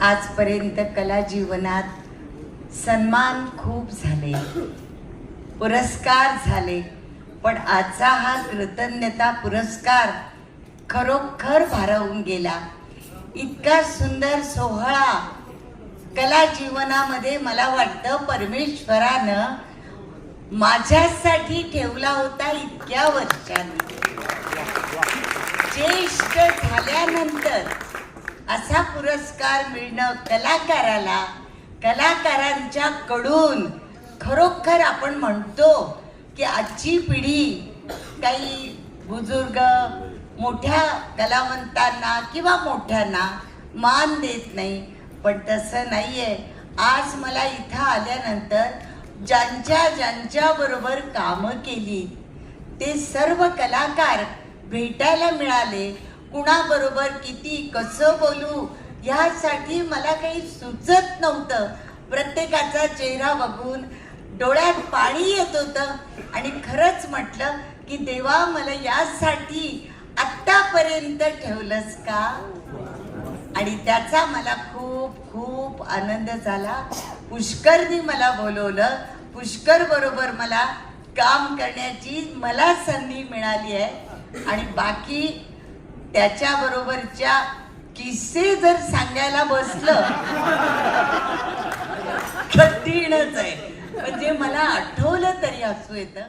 आजपर्यंत कला जीवनात सन्मान खूप झाले, पुरस्कार झाले, पण आजचा हा कृतज्ञता पुरस्कार खरोखर भारावून गेला. इतका सुंदर सोहळा कला जीवनामध्ये मला वाटतं परमेश्वरानं माझ्यासाठी ठेवला होता. इतक्या वर्षांनी ज्येष्ठ झाल्यानंतर असा पुरस्कार मिळणं कलाकाराला, कलाकारांच्या कडून खरोखर आपण म्हणतो की आजची पिढी काही बुजुर्ग मोठ्या कलावंतांना किंवा मोठ्यांना मान देत नाही, पण तसं नाहीये. आज मला इथं आल्यानंतर ज्यांच्या बरोबर कामं केली ते सर्व कलाकार भेटायला मिळाले. कुणाबरोबर किती कसं बोलू यासाठी मला काही सुचत नव्हतं. प्रत्येकाचा चेहरा बघून डोळ्यात पाणी येत होतं आणि खरंच म्हटलं की देवा, मला यासाठी आत्तापर्यंत ठेवलंस का? आणि त्याचा मला खूप खूप आनंद झाला. पुष्करनी मला बोलवलं, पुष्कर बरोबर मला काम करण्याची मला संधी मिळाली आहे. आणि बाकी त्याच्याबरोबरच्या किस्से जर सांगायला बसलं कठीणच आहे. म्हणजे मला आठवलं तरी हसू येतं.